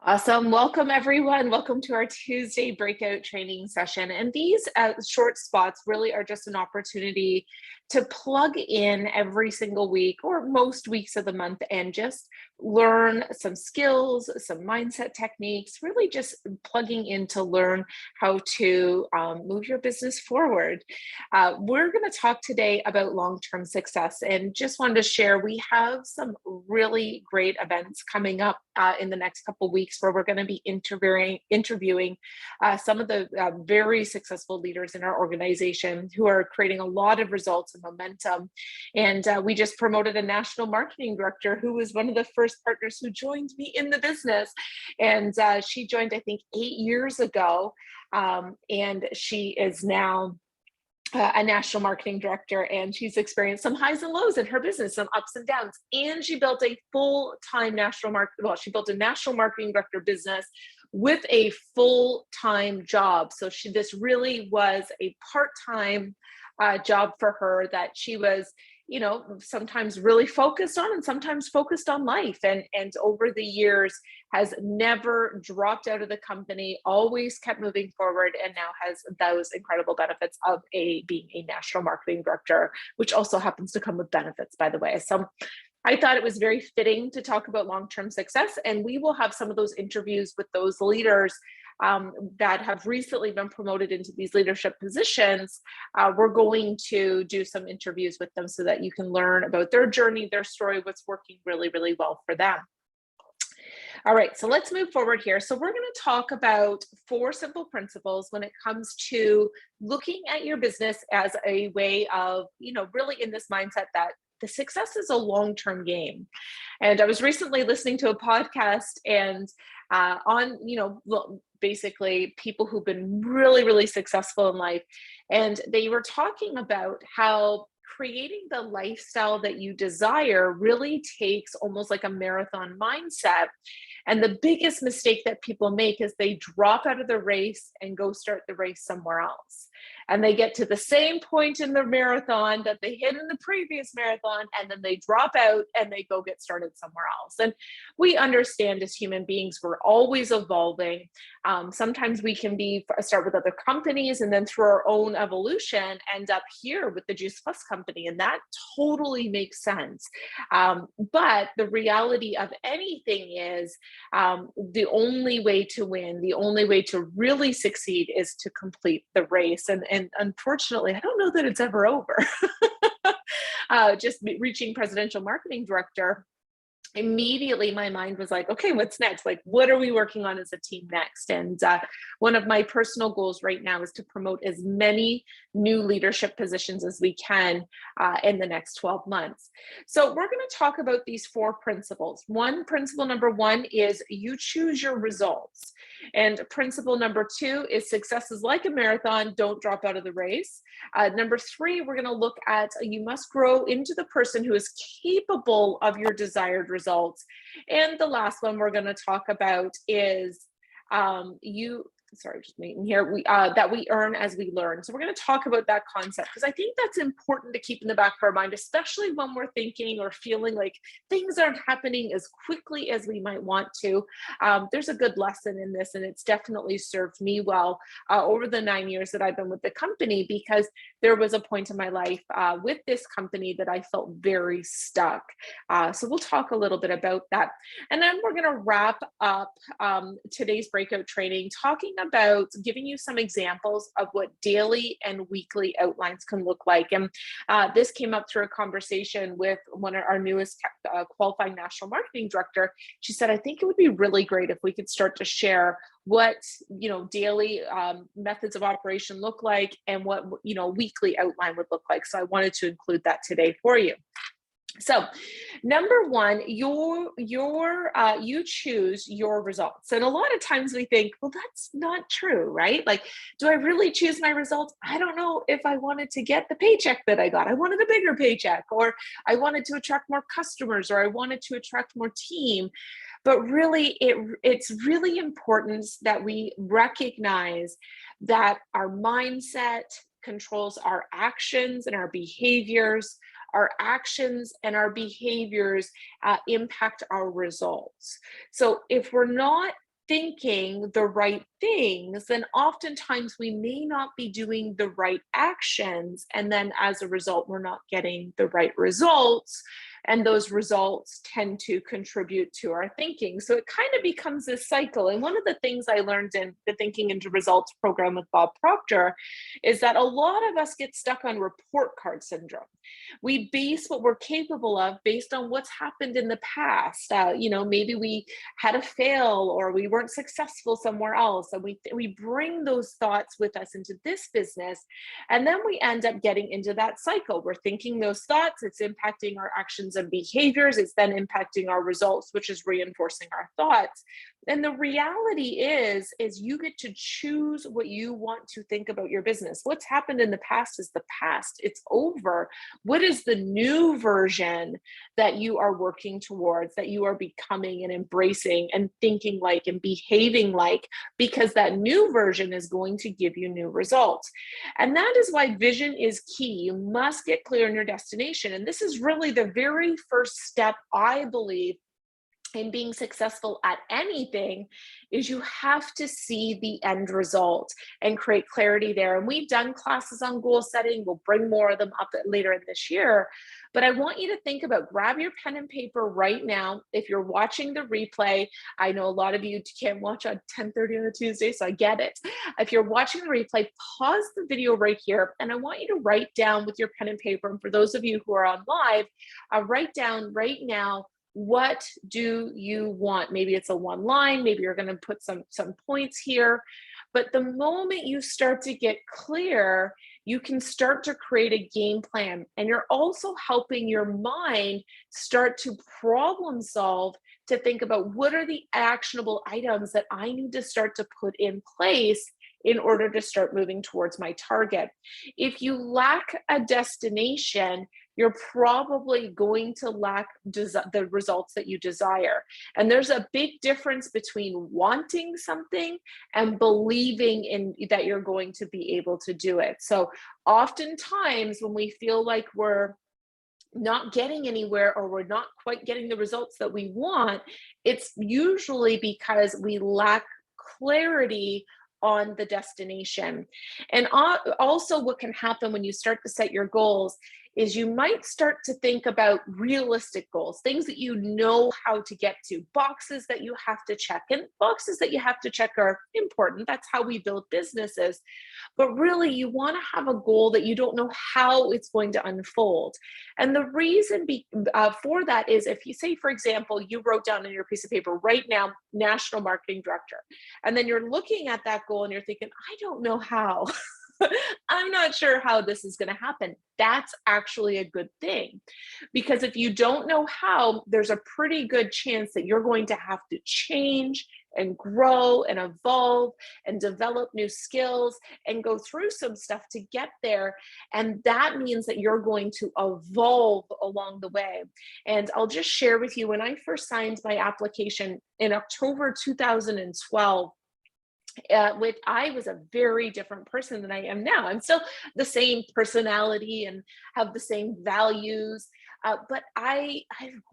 Awesome. Welcome, everyone. Welcome to our Tuesday breakout training session. And these short spots really are just an opportunity to plug in every single week or most weeks of the month and just learn some skills, some mindset techniques, really just plugging in to learn how to move your business forward. We're going to talk today about long-term success and just wanted to share we have some really great events coming up in the next couple of weeks where we're going to be interviewing some of the very successful leaders in our organization who are creating a lot of results and momentum. And we just promoted a national marketing director who was one of the first partners who joined me in the business. And she joined, I think, 8 years ago. And she is now a national marketing director, and she's experienced some highs and lows in her business, some ups and downs. And she built a full-time she built a national marketing director business with a full-time job. So this really was a part-time job for her that she was sometimes really focused on and sometimes focused on life, and over the years has never dropped out of the company, always kept moving forward, and now has those incredible benefits of being a national marketing director, which also happens to come with benefits, by the way. So I thought it was very fitting to talk about long-term success, and we will have some of those interviews with those leaders that have recently been promoted into these leadership positions. We're going to do some interviews with them so that you can learn about their journey, their story, what's working really, really well for them. All right, so let's move forward here. So we're going to talk about 4 simple principles when it comes to looking at your business as a way of, really in this mindset that the success is a long-term game. And I was recently listening to a podcast and on, basically people who've been really, really successful in life. And they were talking about how creating the lifestyle that you desire really takes almost like a marathon mindset. And the biggest mistake that people make is they drop out of the race and go start the race somewhere else. And they get to the same point in the marathon that they hit in the previous marathon, and then they drop out and they go get started somewhere else. And we understand as human beings, we're always evolving. Sometimes we can start with other companies and then through our own evolution end up here with the Juice Plus company. And that totally makes sense. But the reality of anything is the only way to win, the only way to really succeed is to complete the race. And unfortunately, I don't know that it's ever over. Just reaching presidential marketing director, immediately my mind was like, okay, what's next? Like, what are we working on as a team next? And one of my personal goals right now is to promote as many new leadership positions as we can in the next 12 months. So we're going to talk about these 4 principles. Principle number 1 is you choose your results. And principle number 2 is success is like a marathon, don't drop out of the race. Number 3, we're going to look at you must grow into the person who is capable of your desired results. And the last one we're going to talk about is just making here, that we earn as we learn. So we're going to talk about that concept because I think that's important to keep in the back of our mind, especially when we're thinking or feeling like things aren't happening as quickly as we might want to. There's a good lesson in this, and it's definitely served me well over the 9 years that I've been with the company, because there was a point in my life with this company that I felt very stuck. So we'll talk a little bit about that. And then we're going to wrap up today's breakout training talking about giving you some examples of what daily and weekly outlines can look like. And this came up through a conversation with one of our newest qualifying national marketing director. She said, I think it would be really great if we could start to share what daily methods of operation look like and what weekly outline would look like. So I wanted to include that today for you. So number 1, you choose your results. And a lot of times we think, well, that's not true, right? Like, do I really choose my results? I don't know if I wanted to get the paycheck that I got. I wanted a bigger paycheck, or I wanted to attract more customers, or I wanted to attract more team. But really, it's really important that we recognize that our mindset controls our actions and our behaviors. Our actions and our behaviors impact our results. So if we're not thinking the right things, then oftentimes we may not be doing the right actions. And then as a result, we're not getting the right results. And those results tend to contribute to our thinking. So it kind of becomes this cycle. And one of the things I learned in the Thinking into Results program with Bob Proctor is that a lot of us get stuck on report card syndrome. We base what we're capable of based on what's happened in the past. Maybe we had a fail or we weren't successful somewhere else, and we bring those thoughts with us into this business, and then we end up getting into that cycle. We're thinking those thoughts, it's impacting our actions and behaviors, it's then impacting our results, which is reinforcing our thoughts. And the reality is you get to choose what you want to think about your business. What's happened in the past is the past. It's over. What is the new version that you are working towards, that you are becoming and embracing and thinking like and behaving like? Because that new version is going to give you new results. And that is why vision is key. You must get clear on your destination. And this is really the very first step, I believe, in being successful at anything, is you have to see the end result and create clarity there. And we've done classes on goal setting. We'll bring more of them up later in this year. But I want you to think about, grab your pen and paper right now. If you're watching the replay, I know a lot of you can't watch on 10:30 on a Tuesday, so I get it. If you're watching the replay, pause the video right here. And I want you to write down with your pen and paper. And for those of you who are on live, write down right now, what do you want? Maybe it's a one line, maybe you're going to put some points here. But the moment you start to get clear, you can start to create a game plan. And you're also helping your mind start to problem solve, to think about what are the actionable items that I need to start to put in place in order to start moving towards my target. If you lack a destination, you're probably going to lack the results that you desire. And there's a big difference between wanting something and believing in that you're going to be able to do it. So oftentimes when we feel like we're not getting anywhere or we're not quite getting the results that we want, it's usually because we lack clarity on the destination. And also what can happen when you start to set your goals is you might start to think about realistic goals, things that you know how to get to, boxes that you have to check. And boxes that you have to check are important. That's how we build businesses. But really, you want to have a goal that you don't know how it's going to unfold. And the reason for that is, if you say, for example, you wrote down on your piece of paper right now, national marketing director, and then you're looking at that goal and you're thinking, I don't know how. I'm not sure how this is going to happen. That's actually a good thing, because if you don't know how, there's a pretty good chance that you're going to have to change and grow and evolve and develop new skills and go through some stuff to get there. And that means that you're going to evolve along the way. And I'll just share with you, when I first signed my application in October 2012, I was a very different person than I am now. I'm still the same personality and have the same values, but I've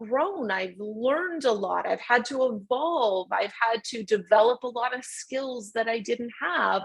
grown, I've learned a lot, I've had to evolve, I've had to develop a lot of skills that I didn't have.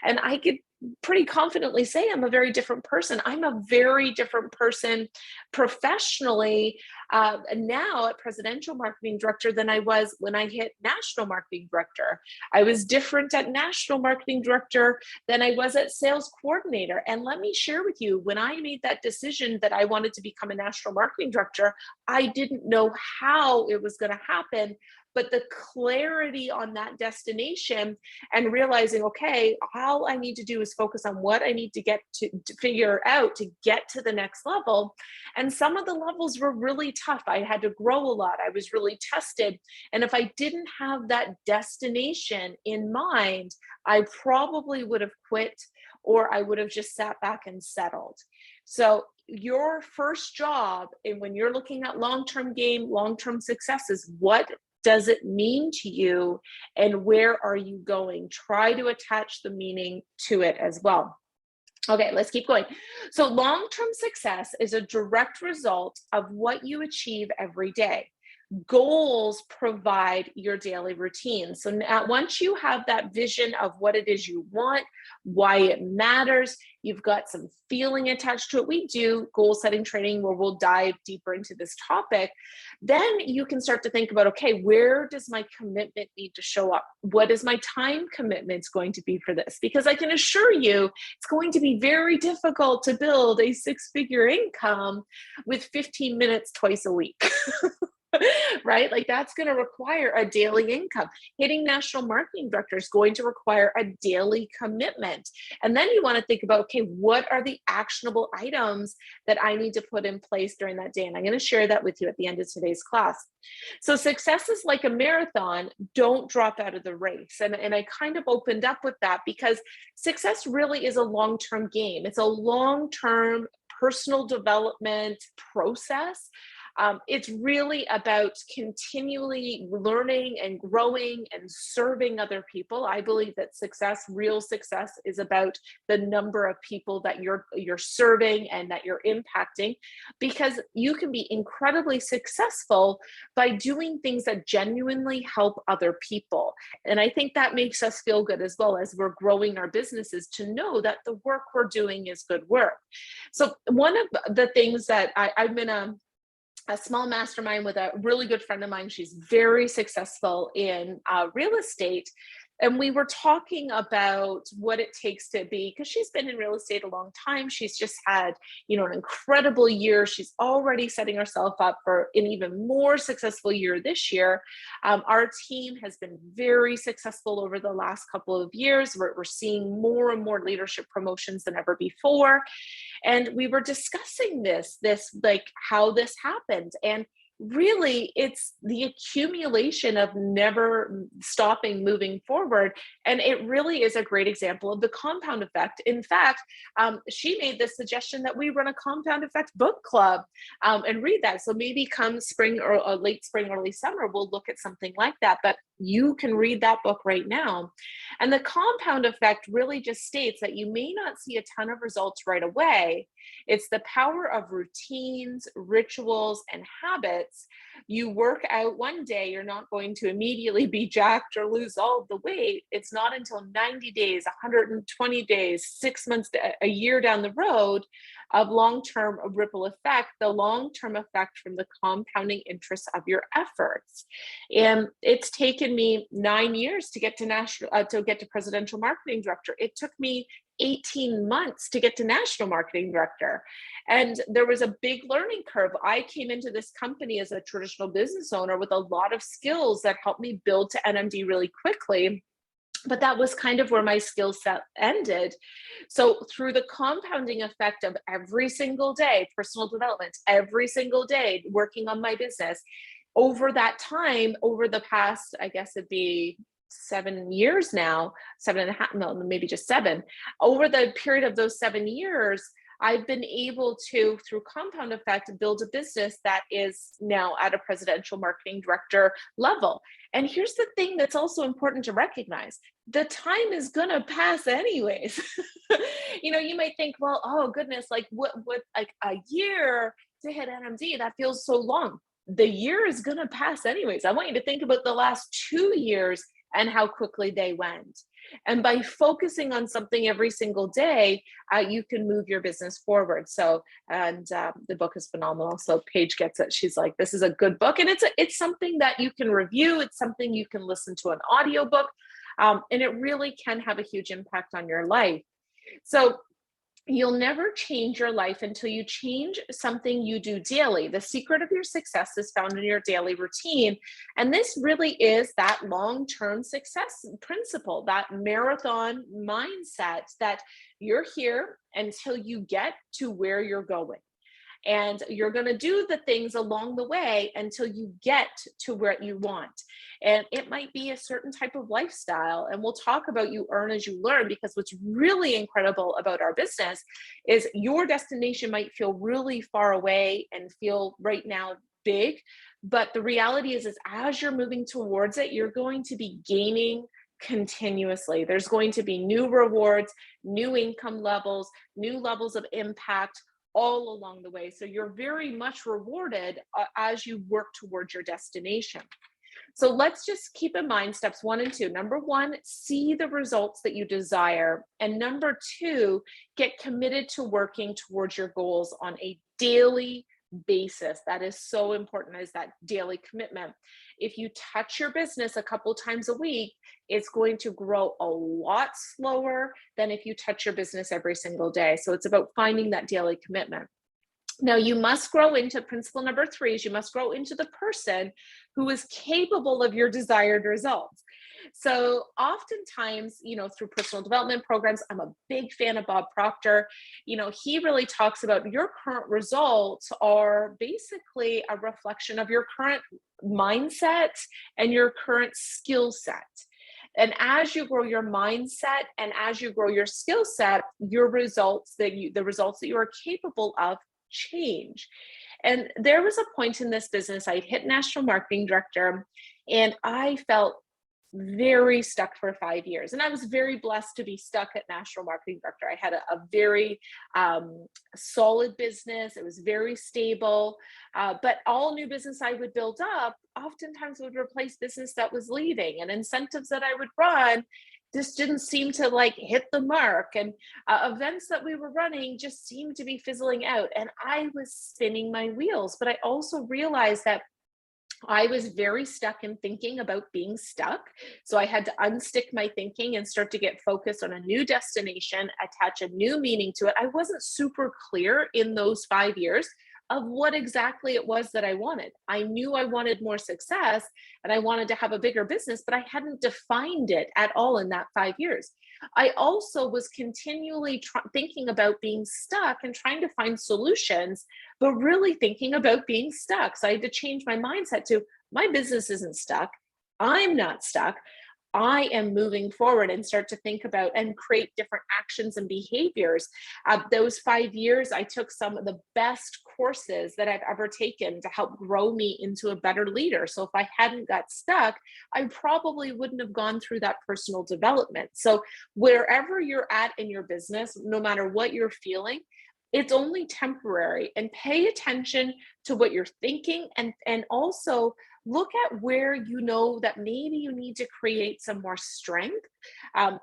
And I could pretty confidently say I'm a very different person. I'm a very different person professionally now at presidential marketing director than I was when I hit national marketing director. I was different at national marketing director than I was at sales coordinator. And let me share with you, when I made that decision that I wanted to become a national marketing director, I didn't know how it was going to happen. But the clarity on that destination and realizing, okay, all I need to do is focus on what I need to get to figure out to get to the next level. And some of the levels were really tough. I had to grow a lot. I was really tested. And if I didn't have that destination in mind, I probably would have quit, or I would have just sat back and settled. So your first job, and when you're looking at long-term game, long-term success, is what does it mean to you, and where are you going? Try to attach the meaning to it as well. Okay, let's keep going. So long-term success is a direct result of what you achieve every day. Goals provide your daily routine. So now, once you have that vision of what it is you want, why it matters, you've got some feeling attached to it. We do goal setting training where we'll dive deeper into this topic. Then you can start to think about, okay, where does my commitment need to show up? What is my time commitment going to be for this? Because I can assure you, it's going to be very difficult to build a six-figure income with 15 minutes twice a week. Right? Like that's going to require a daily income. Hitting national marketing director is going to require a daily commitment. And then you want to think about, okay, what are the actionable items that I need to put in place during that day? And I'm going to share that with you at the end of today's class. So success is like a marathon. Don't drop out of the race. And I kind of opened up with that because success really is a long-term game. It's a long-term personal development process. It's really about continually learning and growing and serving other people. I believe that success, real success, is about the number of people that you're serving and that you're impacting, because you can be incredibly successful by doing things that genuinely help other people. And I think that makes us feel good as well as we're growing our businesses, to know that the work we're doing is good work. So one of the things that I'm in a small mastermind with a really good friend of mine. She's very successful in real estate. And we were talking about what it takes to be, because she's been in real estate a long time. She's just had, an incredible year. She's already setting herself up for an even more successful year this year. Our team has been very successful over the last couple of years. We're seeing more and more leadership promotions than ever before. And we were discussing this like how this happened. And really, it's the accumulation of never stopping moving forward. And it really is a great example of the compound effect. In fact, she made the suggestion that we run a compound effect book club and read that. So maybe come spring or late spring, early summer, we'll look at something like that. But you can read that book right now. And the compound effect really just states that you may not see a ton of results right away. It's the power of routines, rituals, and habits. You work out one day, you're not going to immediately be jacked or lose all of the weight. It's not until 90 days, 120 days, 6 months, a year down the road of long-term ripple effect, the long-term effect from the compounding interest of your efforts. And it's taken me 9 years to get to presidential marketing director. It took me 18 months to get to national marketing director. And there was a big learning curve. I came into this company as a traditional business owner with a lot of skills that helped me build to NMD really quickly. But that was kind of where my skill set ended. So through the compounding effect of every single day, personal development, every single day, working on my business, over that time, over the past, I guess it'd be 7 years now, 7.5, no, maybe just 7. Over the period of those 7 years, I've been able to, through compound effect, build a business that is now at a presidential marketing director level. And here's the thing that's also important to recognize. The time is going to pass anyways. You might think, well, oh goodness, like what like a year to hit NMD, that feels so long. The year is going to pass anyways. I want you to think about the last 2 years and how quickly they went. And by focusing on something every single day, you can move your business forward. So, and the book is phenomenal. So Paige gets it. She's like, this is a good book. And it's something that you can review. It's something you can listen to an audiobook. And it really can have a huge impact on your life. So you'll never change your life until you change something you do daily. The secret of your success is found in your daily routine. And this really is that long-term success principle, that marathon mindset that you're here until you get to where you're going. And you're going to do the things along the way until you get to where you want. And it might be a certain type of lifestyle. And we'll talk about you earn as you learn, because what's really incredible about our business is your destination might feel really far away and feel right now big. But the reality is as you're moving towards it, you're going to be gaining continuously. There's going to be new rewards, new income levels, new levels of impact, all along the way. So you're very much rewarded as you work towards your destination. So let's just keep in mind steps 1 and 2. Number 1, see the results that you desire. And number 2, get committed to working towards your goals on a daily basis. That is so important, as that daily commitment. If you touch your business a couple times a week, it's going to grow a lot slower than if you touch your business every single day. So it's about finding that daily commitment. Now, you must grow into principle number 3 is you must grow into the person who is capable of your desired results. So oftentimes, through personal development programs, I'm a big fan of Bob Proctor. He really talks about your current results are basically a reflection of your current mindset and your current skill set. And as you grow your mindset and as you grow your skill set, the results that you are capable of change. And there was a point in this business, I hit national marketing director, and I felt very stuck for 5 years. And I was very blessed to be stuck at national marketing director. I had a very solid business. It was very stable. But all new business I would build up oftentimes would replace business that was leaving, and incentives that I would run just didn't seem to hit the mark, and events that we were running just seemed to be fizzling out, and I was spinning my wheels. But I also realized that I was very stuck in thinking about being stuck. So I had to unstick my thinking and start to get focused on a new destination, attach a new meaning to it. I wasn't super clear in those 5 years of what exactly it was that I wanted. I knew I wanted more success and I wanted to have a bigger business, but I hadn't defined it at all in that 5 years. I also was continually thinking about being stuck and trying to find solutions, but really thinking about being stuck. So I had to change my mindset to my business isn't stuck. I'm not stuck. I am moving forward, and start to think about and create different actions and behaviors. Those 5 years, I took some of the best courses that I've ever taken to help grow me into a better leader. So if I hadn't got stuck, I probably wouldn't have gone through that personal development. So wherever you're at in your business, no matter what you're feeling, it's only temporary, and pay attention to what you're thinking, and also look at where you know that maybe you need to create some more strength,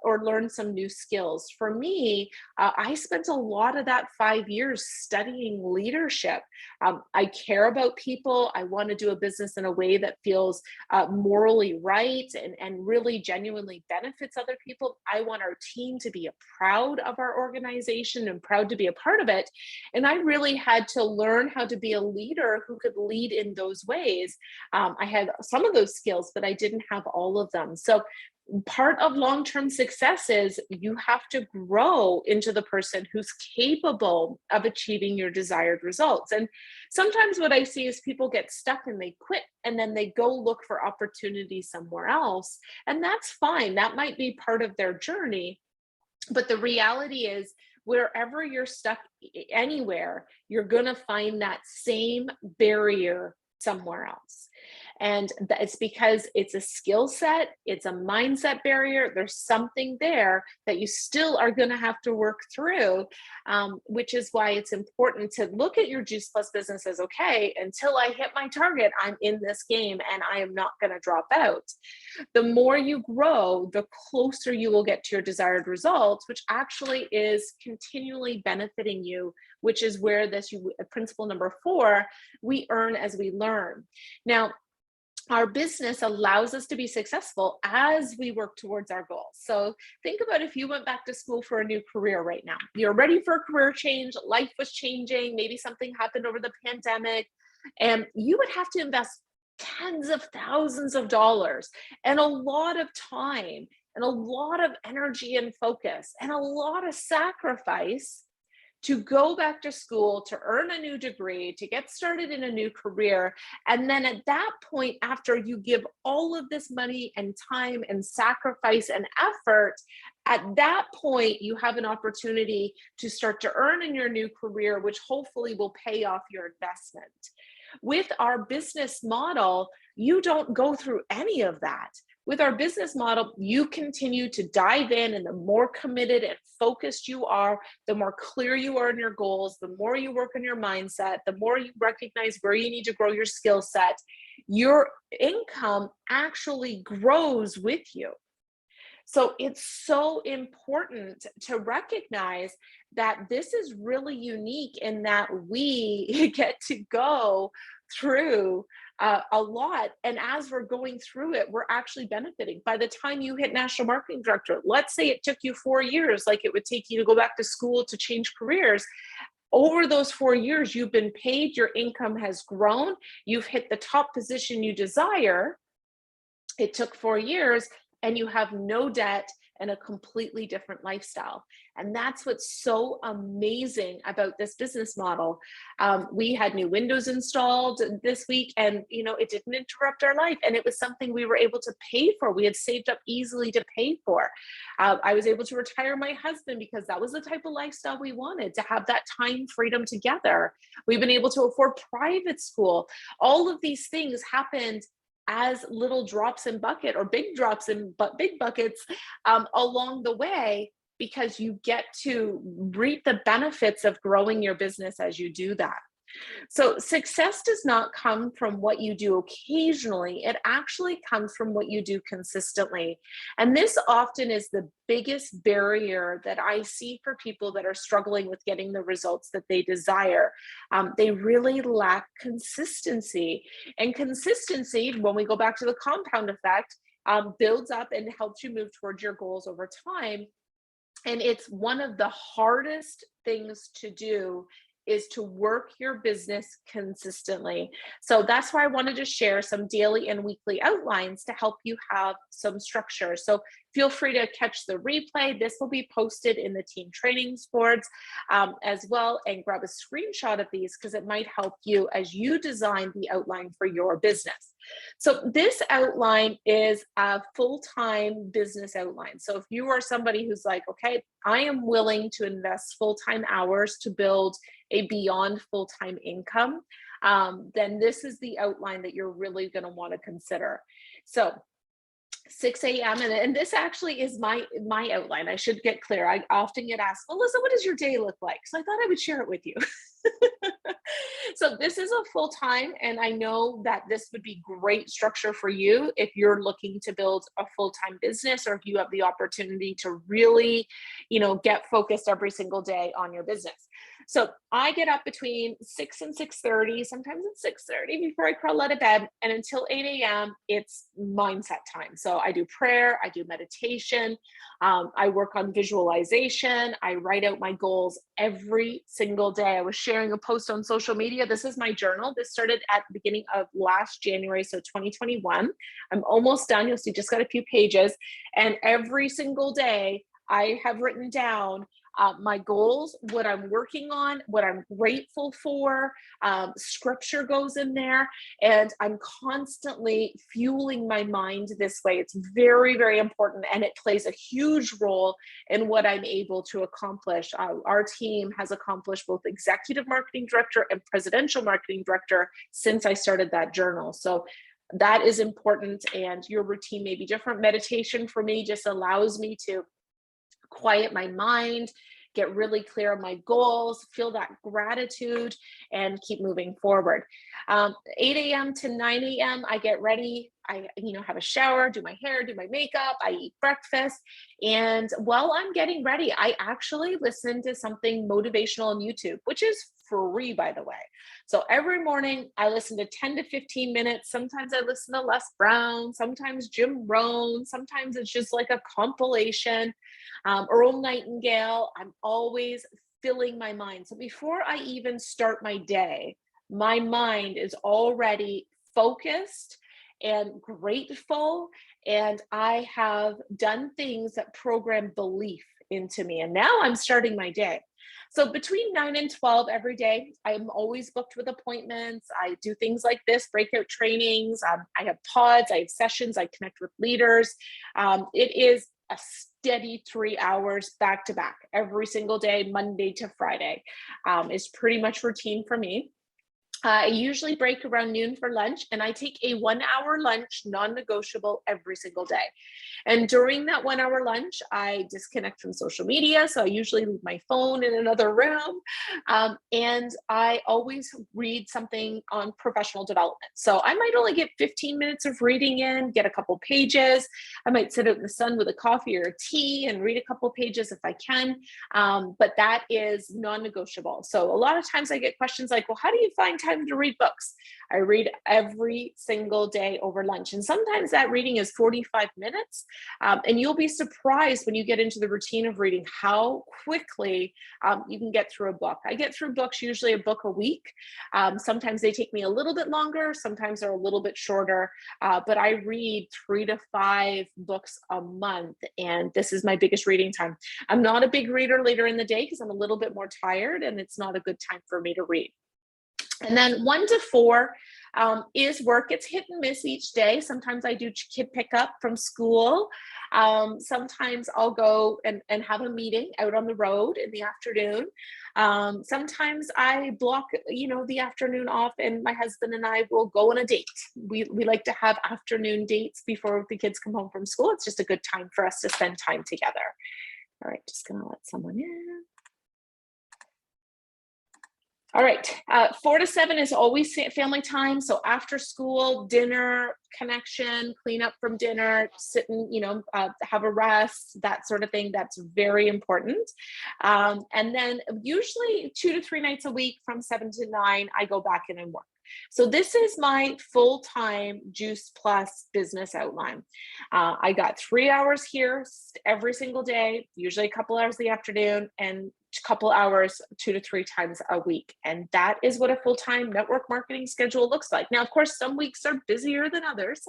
or learn some new skills. For me, I spent a lot of that 5 years studying leadership. I care about people. I want to do a business in a way that feels morally right, and really genuinely benefits other people. I want our team to be proud of our organization and proud to be a part of it. And I really had to learn how to be a leader who could lead in those ways. I had some of those skills, but I didn't have all of them. So part of long-term success is you have to grow into the person who's capable of achieving your desired results. And sometimes what I see is people get stuck and they quit, and then they go look for opportunities somewhere else. And that's fine. That might be part of their journey. But the reality is, wherever you're stuck anywhere, you're going to find that same barrier somewhere else. And it's because it's a skill set, it's a mindset barrier. There's something there that you still are going to have to work through, which is why it's important to look at your Juice Plus business as, okay, until I hit my target, I'm in this game and I am not going to drop out. The more you grow, the closer you will get to your desired results, which actually is continually benefiting you, which is where principle number 4, we earn as we learn. Now, our business allows us to be successful as we work towards our goals. So think about if you went back to school for a new career right now. You're ready for a career change, life was changing, maybe something happened over the pandemic, and you would have to invest tens of thousands of dollars and a lot of time and a lot of energy and focus and a lot of sacrifice to go back to school, to earn a new degree, to get started in a new career. And then at that point, after you give all of this money and time and sacrifice and effort, at that point, you have an opportunity to start to earn in your new career, which hopefully will pay off your investment. With our business model, you don't go through any of that. With our business model, you continue to dive in, and the more committed and focused you are, the more clear you are in your goals, the more you work on your mindset, the more you recognize where you need to grow your skill set, your income actually grows with you. So it's so important to recognize that this is really unique in that we get to go through a lot. And as we're going through it, we're actually benefiting. By the time you hit national marketing director, let's say it took you 4 years, like it would take you to go back to school to change careers. Over those 4 years, you've been paid, your income has grown, you've hit the top position you desire. It took 4 years, and you have no debt and a completely different lifestyle. And that's what's so amazing about this business model. We had new windows installed this week, and it didn't interrupt our life. And it was something we were able to pay for. We had saved up easily to pay for. I was able to retire my husband because that was the type of lifestyle we wanted, to have that time freedom together. We've been able to afford private school. All of these things happened as little drops in bucket, or big drops in big buckets along the way, because you get to reap the benefits of growing your business as you do that. So success does not come from what you do occasionally. It actually comes from what you do consistently. And this often is the biggest barrier that I see for people that are struggling with getting the results that they desire. They really lack consistency. And consistency, when we go back to the compound effect, builds up and helps you move towards your goals over time. And it's one of the hardest things to do, is to work your business consistently. So that's why I wanted to share some daily and weekly outlines to help you have some structure. So feel free to catch the replay. This will be posted in the team trainings boards as well, and grab a screenshot of these, because it might help you as you design the outline for your business. So this outline is a full-time business outline. So if you are somebody who's like, okay, I am willing to invest full-time hours to build a beyond full-time income, then this is the outline that you're really going to want to consider. So 6 a.m. And this actually is my outline. I should get clear. I often get asked, Melissa, what does your day look like? So I thought I would share it with you. So this is a full time, and I know that this would be great structure for you if you're looking to build a full-time business, or if you have the opportunity to really, get focused every single day on your business. So I get up between 6 and 6:30, sometimes it's 6:30 before I crawl out of bed, and until 8 a.m. it's mindset time. So I do prayer, I do meditation, I work on visualization, I write out my goals every single day. I was sharing a post on social media. This is my journal. This started at the beginning of last January, so 2021. I'm almost done. You'll see just got a few pages, and every single day I have written down my goals, what I'm working on, what I'm grateful for. Scripture goes in there, and I'm constantly fueling my mind this way. It's very, very important, and it plays a huge role in what I'm able to accomplish. Our team has accomplished both executive marketing director and presidential marketing director since I started that journal. So that is important, and your routine may be different. Meditation for me just allows me to quiet my mind, get really clear on my goals, feel that gratitude, and keep moving forward. 8 a.m. to 9 a.m., I get ready. I, have a shower, do my hair, do my makeup, I eat breakfast. And while I'm getting ready, I actually listen to something motivational on YouTube, which is free, by the way. So every morning I listen to 10 to 15 minutes. Sometimes I listen to Les Brown, sometimes Jim Rohn, sometimes it's just like a compilation. Earl Nightingale. I'm always filling my mind. So before I even start my day, my mind is already focused and grateful, and I have done things that program belief into me. And now I'm starting my day. So between 9 and 12 every day, I'm always booked with appointments. I do things like this, breakout trainings. I have pods, I have sessions, I connect with leaders. It is a steady 3 hours back to back every single day, Monday to Friday, is pretty much routine for me. I usually break around noon for lunch, and I take a 1 hour lunch, non-negotiable, every single day. And during that 1 hour lunch, I disconnect from social media. So I usually leave my phone in another room. And I always read something on professional development. So I might only get 15 minutes of reading in, get a couple pages. I might sit out in the sun with a coffee or a tea and read a couple pages if I can. But that is non-negotiable. So a lot of times I get questions like, well, how do you find time to read books? I read every single day over lunch. And sometimes that reading is 45 minutes. And you'll be surprised when you get into the routine of reading how quickly you can get through a book. I get through books, usually a book a week. Sometimes they take me a little bit longer. Sometimes they're a little bit shorter. But I read 3 to 5 books a month. And this is my biggest reading time. I'm not a big reader later in the day because I'm a little bit more tired and it's not a good time for me to read. And then 1 to 4 is work. It's hit and miss each day. Sometimes I do kid pickup from school. Sometimes I'll go and have a meeting out on the road in the afternoon. Sometimes I block, the afternoon off, and my husband and I will go on a date. We like to have afternoon dates before the kids come home from school. It's just a good time for us to spend time together. All right, just gonna let someone in. All right, 4 to 7 is always family time. So after school, dinner, connection, clean up from dinner, sit and, have a rest, that sort of thing. That's very important. And then usually 2 to 3 nights a week from 7 to 9, I go back in and work. So this is my full-time Juice Plus business outline. I got 3 hours here every single day, usually a couple hours in the afternoon, and a couple hours 2 to 3 times a week. And that is what a full-time network marketing schedule looks like. Now, of course, some weeks are busier than others,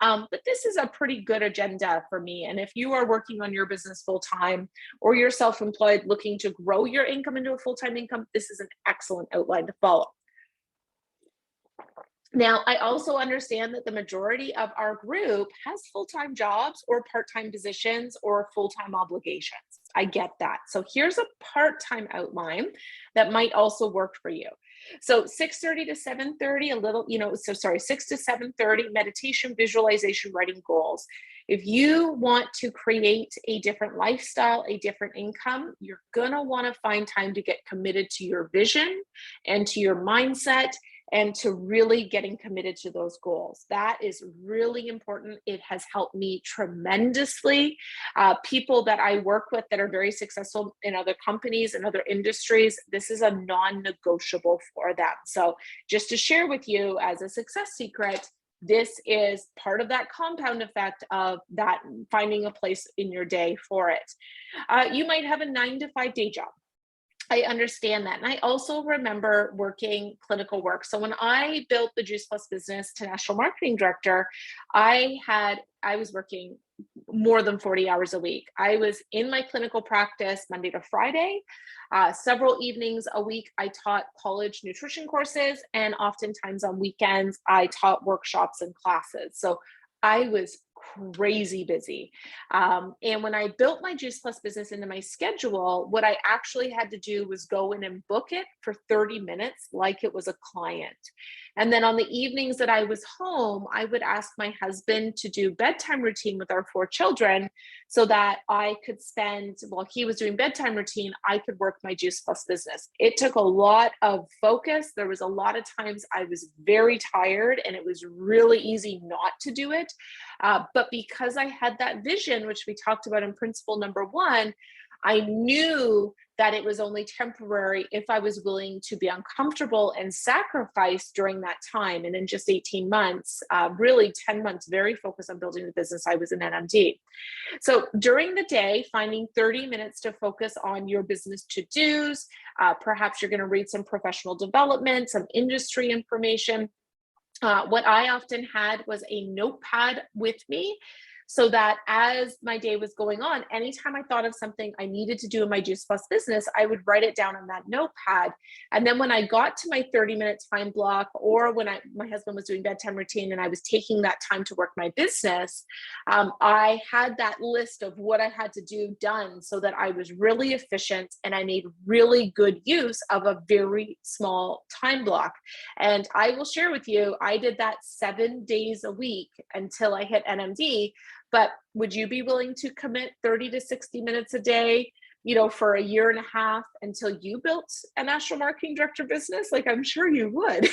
but this is a pretty good agenda for me. And if you are working on your business full-time or you're self-employed looking to grow your income into a full-time income, this is an excellent outline to follow. Now, I also understand that the majority of our group has full-time jobs or part-time positions or full-time obligations. I get that. So here's a part-time outline that might also work for you. So 6:30 to 7:30, 6 to 7:30, meditation, visualization, writing goals. If you want to create a different lifestyle, a different income, you're gonna wanna find time to get committed to your vision and to your mindset and to really getting committed to those goals. That is really important. It has helped me tremendously. People that I work with that are very successful in other companies and other industries, this is a non-negotiable for them. So just to share with you as a success secret, this is part of that compound effect of that finding a place in your day for it. You might have a 9 to 5 day job. I understand that. And I also remember working clinical work. So when I built the Juice Plus business to national marketing director, I was working more than 40 hours a week. I was in my clinical practice Monday to Friday. Several evenings a week, I taught college nutrition courses, and oftentimes on weekends, I taught workshops and classes. So I was crazy busy. And when I built my Juice Plus business into my schedule, what I actually had to do was go in and book it for 30 minutes like it was a client. And then on the evenings that I was home, I would ask my husband to do bedtime routine with our 4 children so that I could spend, while he was doing bedtime routine, I could work my Juice Plus business. It took a lot of focus. There was a lot of times I was very tired and it was really easy not to do it. But because I had that vision, which we talked about in principle number 1, I knew that it was only temporary if I was willing to be uncomfortable and sacrifice during that time. And in just 18 months, really 10 months, very focused on building the business, I was an NMD. So during the day, finding 30 minutes to focus on your business to-dos, perhaps you're going to read some professional development, some industry information. What I often had was a notepad with me. so that as my day was going on, anytime I thought of something I needed to do in my Juice Plus business, I would write it down on that notepad. And then when I got to my 30-minute time block, or when my husband was doing bedtime routine and I was taking that time to work my business, I had that list of what I had to do done so that I was really efficient and I made really good use of a very small time block. And I will share with you, I did that 7 days a week until I hit NMD. But would you be willing to commit 30 to 60 minutes a day, for a year and a half until you built a national marketing director business? Like, I'm sure you would.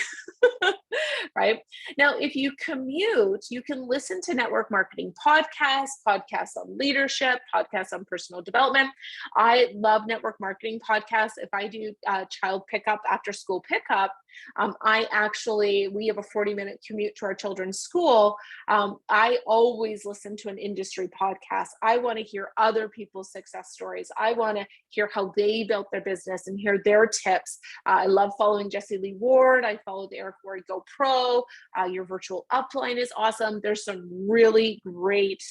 Right? Now, if you commute, you can listen to network marketing podcasts on leadership, podcasts on personal development. I love network marketing podcasts. If I do child pickup, after school pickup, we have a 40-minute commute to our children's school. I always listen to an industry podcast. I want to hear other people's success stories. I want to hear how they built their business and hear their tips. I love following Jessie Lee Ward. I followed Eric Worre Go Pro. Your virtual upline is awesome. There's some really great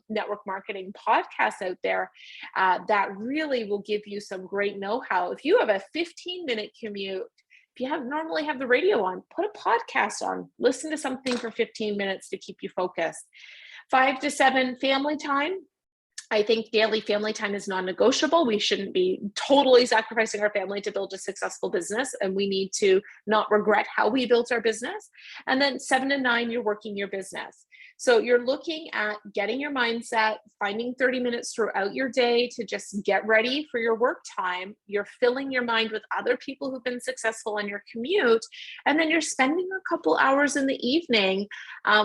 network marketing podcasts out there that really will give you some great know-how. If you have a 15-minute commute, if you normally have the radio on, put a podcast on, listen to something for 15 minutes to keep you focused. 5 to 7 family time. I think daily family time is non-negotiable. We shouldn't be totally sacrificing our family to build a successful business, and we need to not regret how we built our business. And then 7 to 9, you're working your business. So you're looking at getting your mindset, finding 30 minutes throughout your day to just get ready for your work time. You're filling your mind with other people who've been successful on your commute. And then you're spending a couple hours in the evening,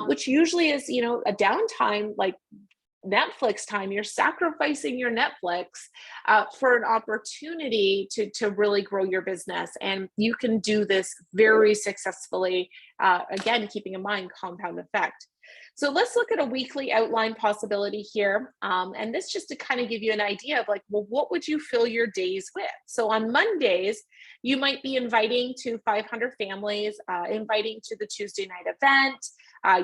which usually is, a downtime, like Netflix time. You're sacrificing your Netflix for an opportunity to really grow your business. And you can do this very successfully, again, keeping in mind compound effect. So let's look at a weekly outline possibility here. And this just to kind of give you an idea of what would you fill your days with? So on Mondays, you might be inviting to 500 families, inviting to the Tuesday night event.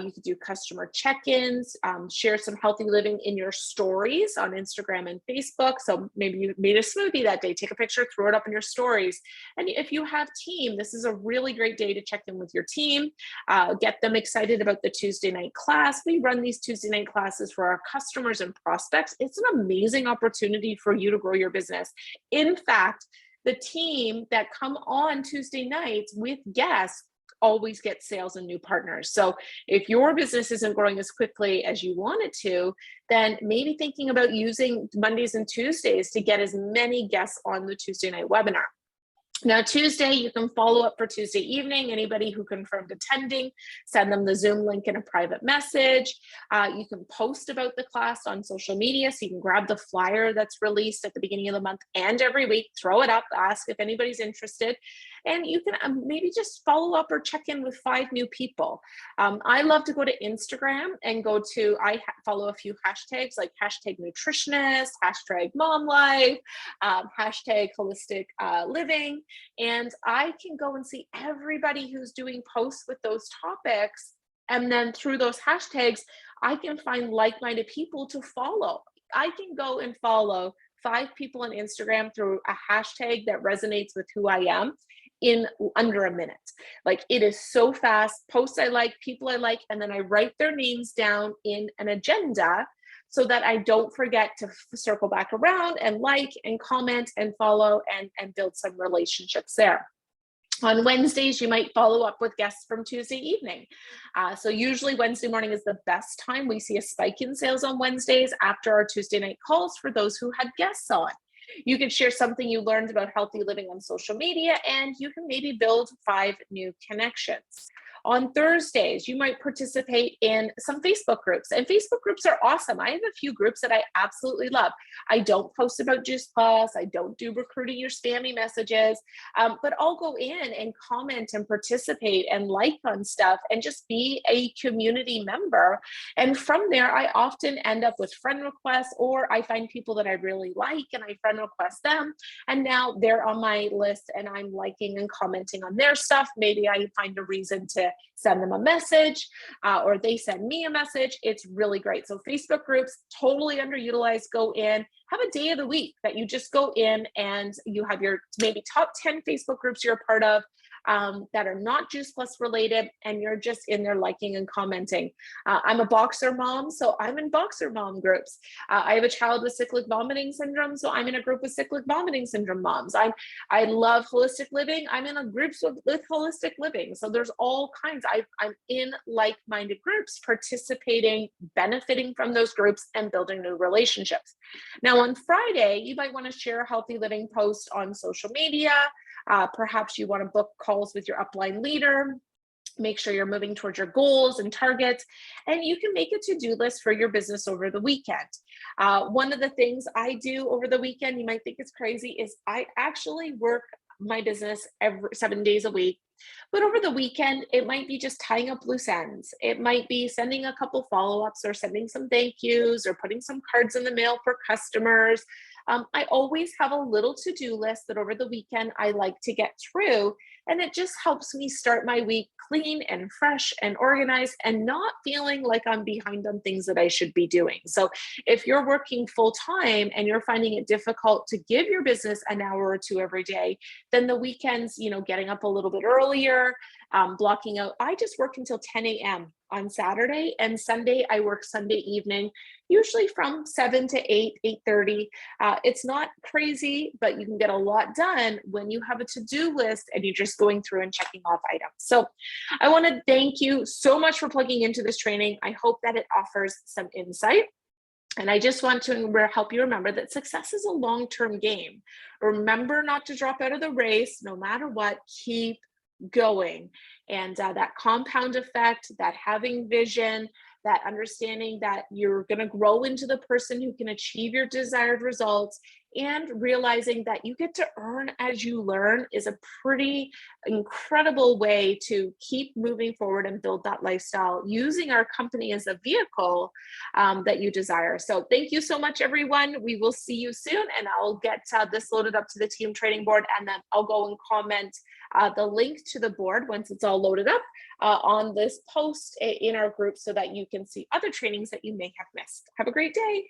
You could do customer check-ins, share some healthy living in your stories on Instagram and Facebook. So maybe you made a smoothie that day, take a picture, throw it up in your stories. And if you have team, this is a really great day to check in with your team, get them excited about the Tuesday night class. We run these Tuesday night classes for our customers and prospects. It's an amazing opportunity for you to grow your business. In fact, the team that come on Tuesday nights with guests always get sales and new partners. So if your business isn't growing as quickly as you want it to, then maybe thinking about using Mondays and Tuesdays to get as many guests on the Tuesday night webinar. Now, Tuesday, you can follow up for Tuesday evening. Anybody who confirmed attending, send them the Zoom link in a private message. You can post about the class on social media. So you can grab the flyer that's released at the beginning of the month and every week, throw it up, ask if anybody's interested. And you can maybe just follow up or check in with 5 new people. I love to go to Instagram and I follow a few hashtags like hashtag nutritionist, hashtag mom life, hashtag holistic living. And I can go and see everybody who's doing posts with those topics. And then through those hashtags, I can find like-minded people to follow. I can go and follow 5 people on Instagram through a hashtag that resonates with who I am in under a minute. Like, it is so fast. Posts I like, people I like, and then I write their names down in an agenda so that I don't forget to circle back around and like and comment and follow and build some relationships there. On Wednesdays, you might follow up with guests from Tuesday evening. So usually Wednesday morning is the best time. We see a spike in sales on Wednesdays after our Tuesday night calls for those who had guests on. You can share something you learned about healthy living on social media, and you can maybe build 5 new connections. On Thursdays, you might participate in some Facebook groups, and Facebook groups are awesome. I have a few groups that I absolutely love. I don't post about Juice Plus. I don't do recruiting your spammy messages, but I'll go in and comment and participate and like on stuff and just be a community member. And from there, I often end up with friend requests, or I find people that I really like and I friend request them. And now they're on my list and I'm liking and commenting on their stuff. Maybe I find a reason to send them a message or they send me a message. It's really great. So Facebook groups, totally underutilized. Go in, have a day of the week that you just go in and you have your maybe top 10 Facebook groups you're a part of that are not Juice Plus related, and you're just in there liking and commenting. I'm a boxer mom, so I'm in boxer mom groups. I have a child with cyclic vomiting syndrome, so I'm in a group with cyclic vomiting syndrome moms. I love holistic living. I'm in a groups with holistic living. So there's all kinds. I'm in like-minded groups, participating, benefiting from those groups, and building new relationships. Now on Friday, you might want to share a healthy living post on social media. Perhaps you want to book calls with your upline leader. Make sure you're moving towards your goals and targets, and you can make a to-do list for your business over the weekend. One of the things I do over the weekend, you might think it's crazy, is I actually work my business every 7 days a week. But over the weekend, it might be just tying up loose ends. It might be sending a couple follow-ups or sending some thank yous or putting some cards in the mail for customers. I always have a little to-do list that over the weekend I like to get through, and it just helps me start my week clean and fresh and organized and not feeling like I'm behind on things that I should be doing. So if you're working full time and you're finding it difficult to give your business an hour or two every day, then the weekends, getting up a little bit earlier, blocking out. I just work until 10 a.m. on Saturday, and Sunday I work Sunday evening, usually from 7 to 8, 8:30. It's not crazy, but you can get a lot done when you have a to-do list and you're just going through and checking off items. So I want to thank you so much for plugging into this training. I hope that it offers some insight. And I just want to help you remember that success is a long-term game. Remember not to drop out of the race, no matter what. Keep going. And that compound effect, that having vision, that understanding that you're going to grow into the person who can achieve your desired results, and realizing that you get to earn as you learn is a pretty incredible way to keep moving forward and build that lifestyle using our company as a vehicle that you desire. So thank you so much, everyone. We will see you soon, and I'll get this loaded up to the team training board, and then I'll go and comment the link to the board once it's all loaded up on this post in our group so that you can see other trainings that you may have missed. Have a great day.